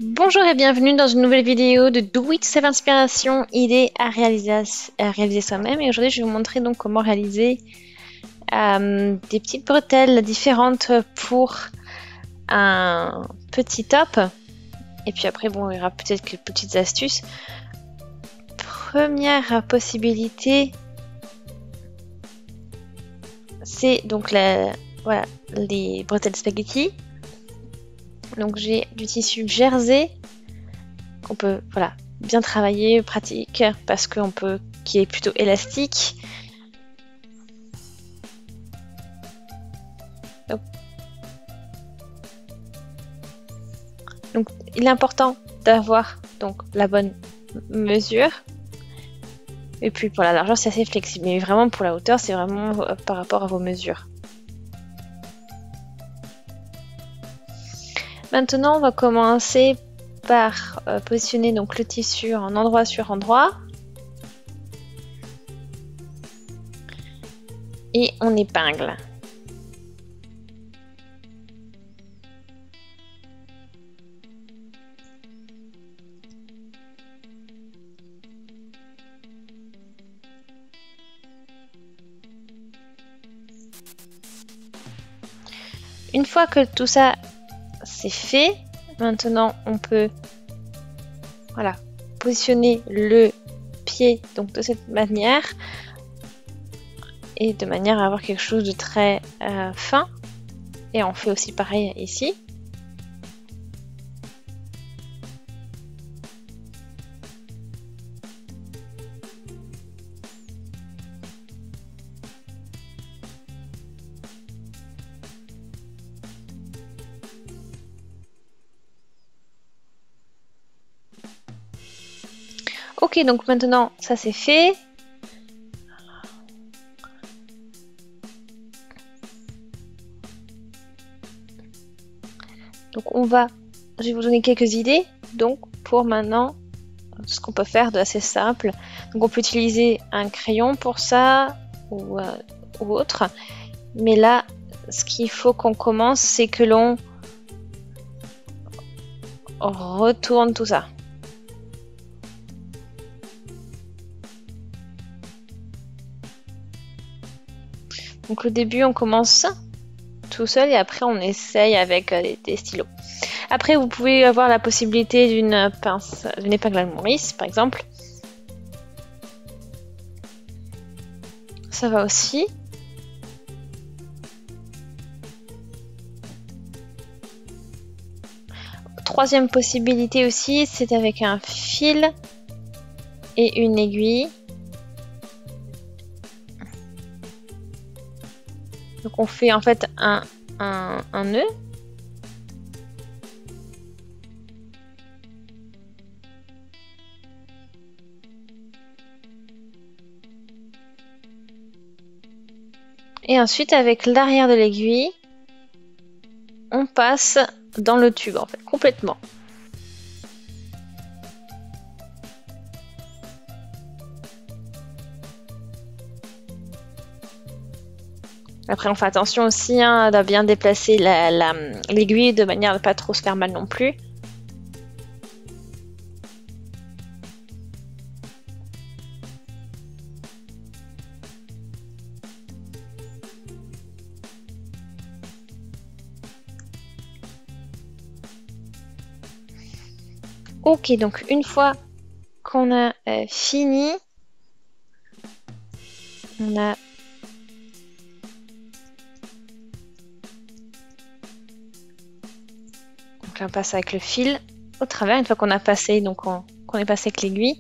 Bonjour et bienvenue dans une nouvelle vidéo de Do It Save Inspiration, idées à réaliser soi-même. Et aujourd'hui, je vais vous montrer donc comment réaliser des petites bretelles différentes pour un petit top. Et puis après, bon, il y aura peut-être quelques petites astuces. Première possibilité, c'est donc voilà, les bretelles spaghetti. Donc j'ai du tissu jersey qu'on peut voilà, bien travailler, pratique, parce qu'on peut, qui est plutôt élastique. Donc il est important d'avoir donc la bonne mesure. Et puis pour la largeur, c'est assez flexible. Mais vraiment pour la hauteur, c'est vraiment par rapport à vos mesures. Maintenant, on va commencer par positionner donc le tissu en endroit sur endroit. Et on épingle. Une fois que tout ça c'est fait, maintenant on peut voilà, positionner le pied donc de cette manière et de manière à avoir quelque chose de très fin. Et on fait aussi pareil ici. Ok, donc maintenant ça c'est fait. Donc je vais vous donner quelques idées. Donc pour maintenant, ce qu'on peut faire de assez simple. Donc on peut utiliser un crayon pour ça ou autre. Mais là, ce qu'il faut qu'on commence, c'est que l'on retourne tout ça. Donc au début, on commence tout seul et après on essaye avec des stylos. Après, vous pouvez avoir la possibilité d'une pince, d'une épingle à Maurice, par exemple. Ça va aussi. Troisième possibilité aussi, c'est avec un fil et une aiguille. Donc on fait en fait un nœud. Et ensuite avec l'arrière de l'aiguille, on passe dans le tube en fait, complètement. Après, on fait attention aussi hein, de bien déplacer l'aiguille de manière à ne pas trop se faire mal non plus. Ok, donc une fois qu'on a fini, on a donc là, on passe avec le fil au travers. Une fois qu'on a passé, donc qu'on est passé avec l'aiguille,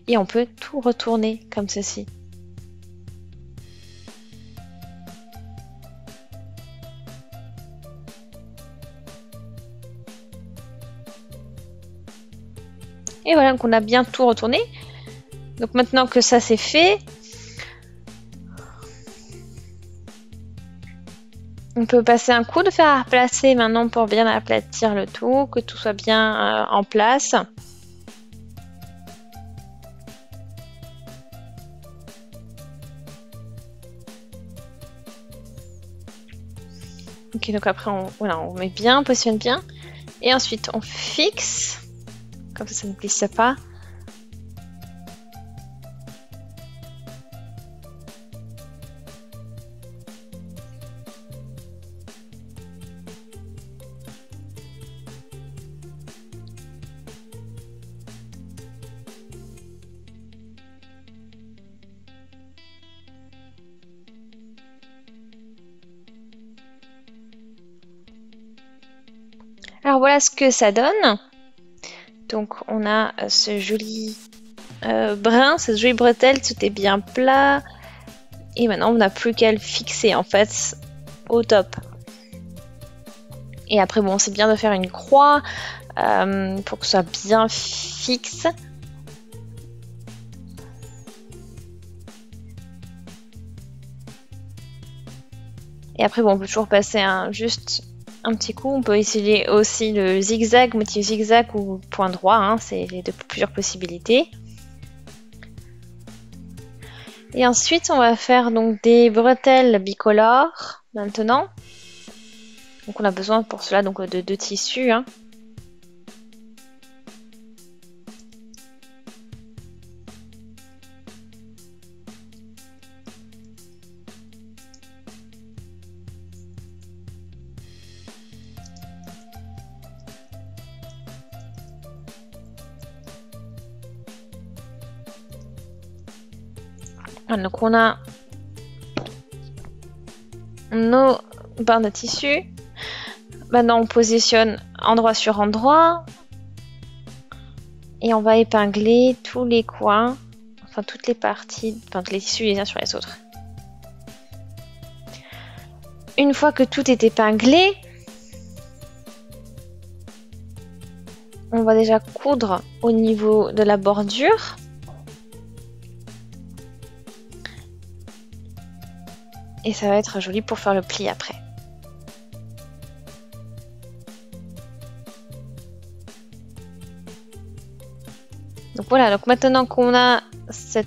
et on peut tout retourner comme ceci. Et voilà, donc on a bien tout retourné. Donc maintenant que ça c'est fait, on peut passer un coup de fer à replacer maintenant pour bien aplatir le tout, que tout soit bien en place. Ok, donc après voilà, on met bien, on positionne bien. Et ensuite, on fixe. Comme ça ne glisse pas. Alors voilà ce que ça donne. Donc on a ce joli brin, cette jolie bretelle, tout est bien plat. Et maintenant on n'a plus qu'à le fixer en fait au top. Et après bon, c'est bien de faire une croix pour que ce soit bien fixe. Et après bon, on peut toujours passer juste un petit coup. On peut essayer aussi le zigzag, motif zigzag ou point droit, hein, c'est les plusieurs possibilités. Et ensuite, on va faire donc des bretelles bicolores maintenant. Donc on a besoin pour cela donc de 2 tissus. Hein. Donc on a nos barres de tissu. Maintenant on positionne endroit sur endroit. Et on va épingler tous les coins, enfin toutes les parties, enfin tous les tissus les uns sur les autres. Une fois que tout est épinglé, on va déjà coudre au niveau de la bordure. Et ça va être joli pour faire le pli après. Donc voilà, donc maintenant qu'on a ce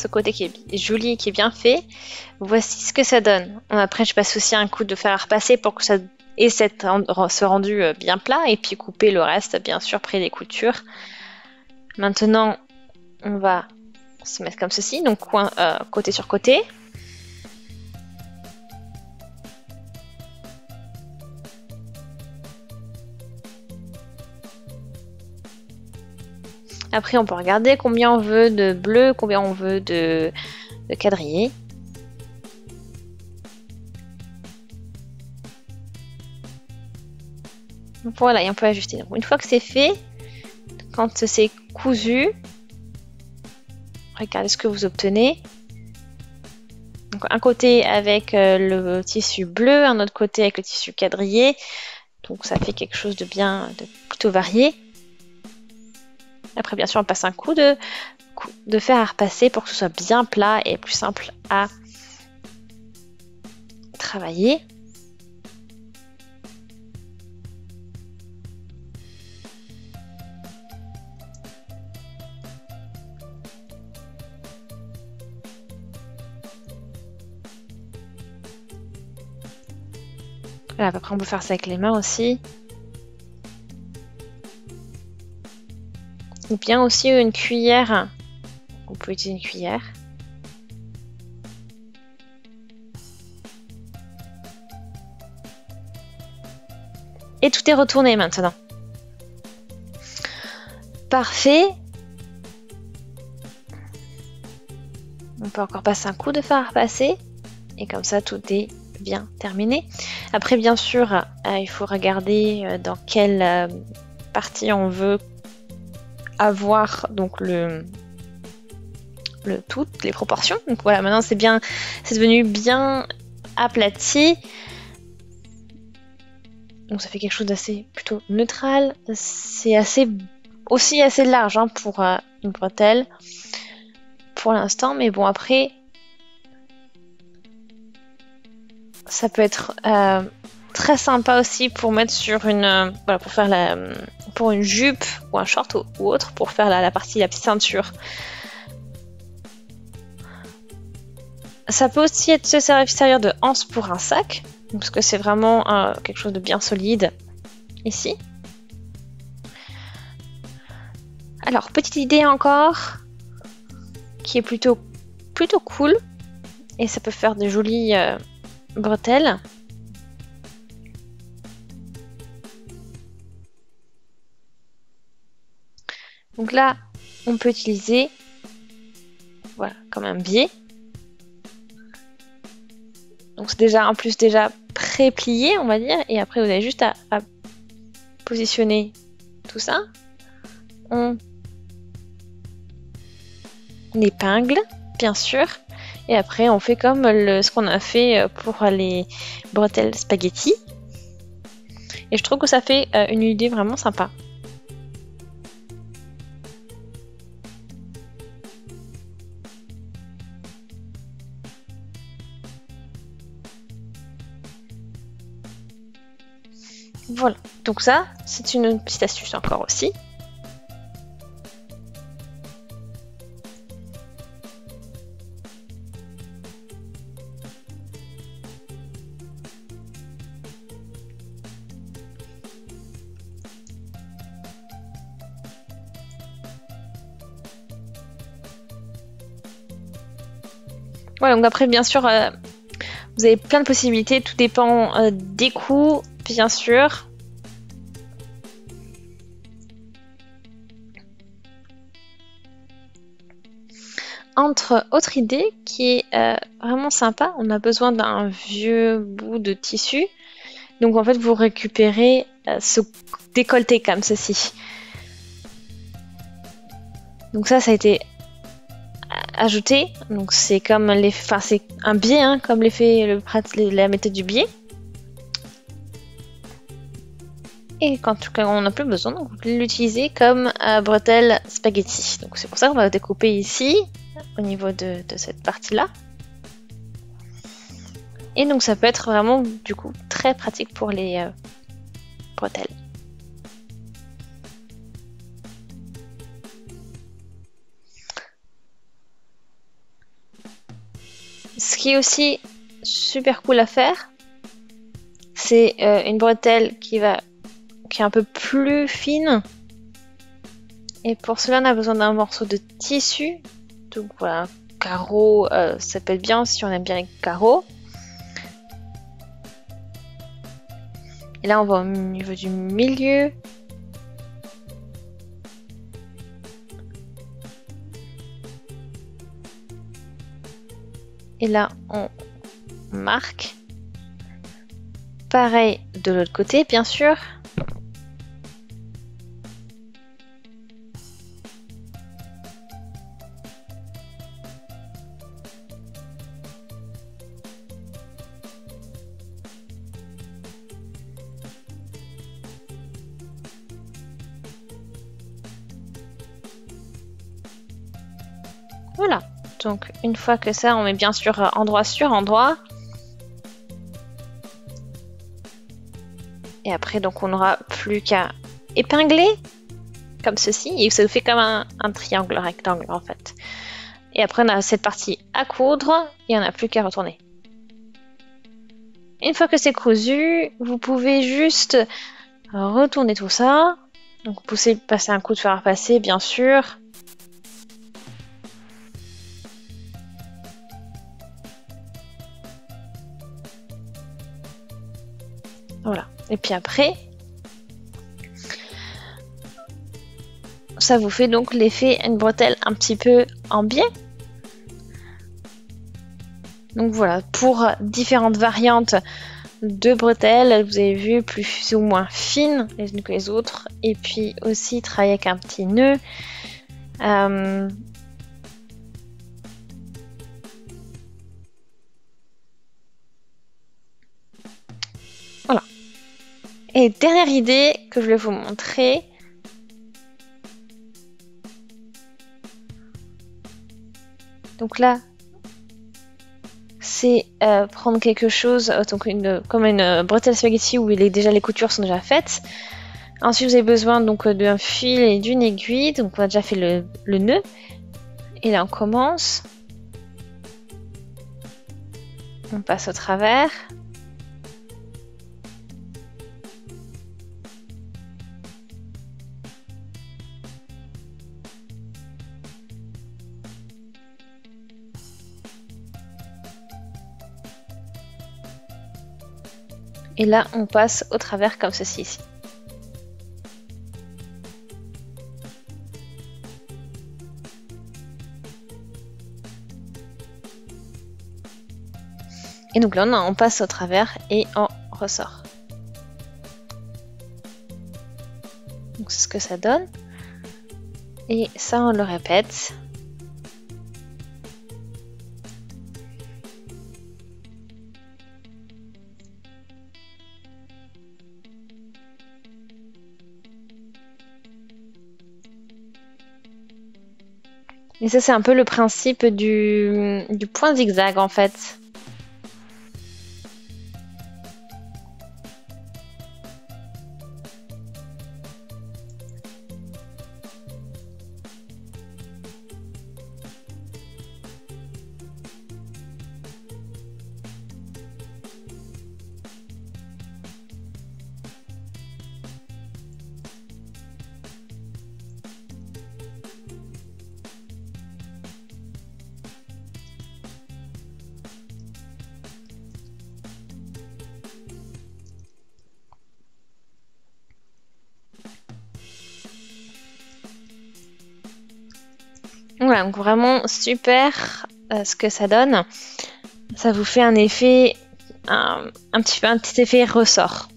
côté qui est joli, qui est bien fait, voici ce que ça donne. Après, je passe aussi un coup de fer à repasser pour que ça ait ce rendu bien plat et puis couper le reste, bien sûr, près des coutures. Maintenant, on va se mettre comme ceci, donc côté sur côté. Après, on peut regarder combien on veut de bleu, combien on veut de quadrillé. Donc voilà, et on peut ajuster. Donc, une fois que c'est fait, quand c'est cousu, regardez ce que vous obtenez. Donc, un côté avec le tissu bleu, un autre côté avec le tissu quadrillé. Donc ça fait quelque chose de plutôt varié. Après, bien sûr, on passe un coup de fer à repasser pour que ce soit bien plat et plus simple à travailler. Voilà, après, on peut faire ça avec les mains aussi. Ou bien aussi une cuillère. Vous pouvez utiliser une cuillère. Et tout est retourné maintenant. Parfait. On peut encore passer un coup de fer à repasser. Et comme ça, tout est bien terminé. Après, bien sûr, il faut regarder dans quelle partie on veut avoir donc toutes les proportions. Donc voilà, maintenant c'est devenu bien aplati. Donc ça fait quelque chose d'assez plutôt neutral. C'est aussi assez large hein, pour une bretelle pour l'instant, mais bon après ça peut être très sympa aussi pour mettre sur une pour une jupe ou un short ou autre pour faire la petite ceinture. Ça peut aussi servir de anse pour un sac parce que c'est vraiment quelque chose de bien solide ici. Alors, petite idée encore, qui est plutôt cool, et ça peut faire de jolies bretelles. Donc là, on peut utiliser, voilà, comme un biais. Donc c'est déjà en plus déjà pré-plié, on va dire, et après vous avez juste à positionner tout ça. On épingle, bien sûr, et après on fait comme ce qu'on a fait pour les bretelles spaghetti. Et je trouve que ça fait une idée vraiment sympa. Voilà, donc ça, c'est une petite astuce encore aussi. Voilà, donc après, bien sûr, vous avez plein de possibilités, tout dépend des coûts, bien sûr. Entre autre idée qui est vraiment sympa, on a besoin d'un vieux bout de tissu. Donc en fait, vous récupérez ce décolleté comme ceci. Donc ça a été ajouté. Donc c'est comme enfin c'est un biais, hein, comme la méthode du biais. Et quand on n'a plus besoin, donc vous pouvez l'utiliser comme bretelle spaghetti. Donc c'est pour ça qu'on va découper ici, au niveau de cette partie-là. Et donc ça peut être vraiment du coup très pratique pour les bretelles. Ce qui est aussi super cool à faire, c'est une bretelle qui est un peu plus fine. Et pour cela, on a besoin d'un morceau de tissu. Donc voilà, carreau, ça peut être bien si on aime bien les carreaux. Et là, on va au niveau du milieu. Et là, on marque. Pareil de l'autre côté, bien sûr. Voilà. Donc, une fois que ça, on met bien sûr endroit sur endroit. Et après, donc, on n'aura plus qu'à épingler comme ceci. Et ça nous fait comme un triangle rectangle, en fait. Et après, on a cette partie à coudre et on n'a plus qu'à retourner. Une fois que c'est cousu, vous pouvez juste retourner tout ça. Donc, vous pouvez passer un coup de fer à passer, bien sûr. Voilà. Et puis après, ça vous fait donc l'effet une bretelle un petit peu en biais. Donc voilà, pour différentes variantes de bretelles, vous avez vu, plus ou moins fines les unes que les autres. Et puis aussi travailler avec un petit nœud. Voilà. Et dernière idée que je vais vous montrer. Donc là, c'est prendre quelque chose, donc comme une bretelle spaghetti où déjà les coutures sont déjà faites. Ensuite, vous avez besoin donc d'un fil et d'une aiguille. Donc, on a déjà fait le nœud. Et là, on commence. On passe au travers. Et là, on passe au travers comme ceci ici. Et donc là, on passe au travers et on ressort. Donc c'est ce que ça donne. Et ça, on le répète. Et ça, c'est un peu le principe du point zigzag en fait. Voilà, donc vraiment super ce que ça donne. Ça vous fait un effet, un petit effet ressort.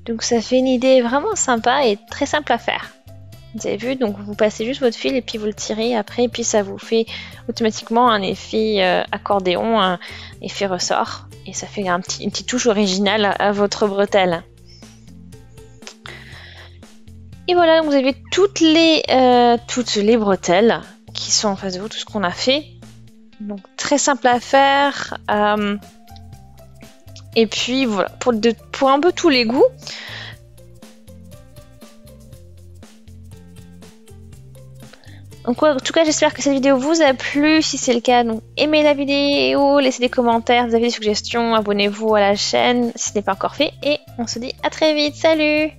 Donc ça fait une idée vraiment sympa et très simple à faire. Vous avez vu, donc vous passez juste votre fil et puis vous le tirez après, et puis ça vous fait automatiquement un effet accordéon, un effet ressort. Et ça fait une petite touche originale à votre bretelle. Et voilà, donc vous avez toutes les bretelles qui sont en face de vous, tout ce qu'on a fait. Donc très simple à faire. Et puis voilà, pour un peu tous les goûts. Donc en tout cas, j'espère que cette vidéo vous a plu. Si c'est le cas, donc aimez la vidéo, laissez des commentaires, vous avez des suggestions, abonnez-vous à la chaîne si ce n'est pas encore fait. Et on se dit à très vite, salut!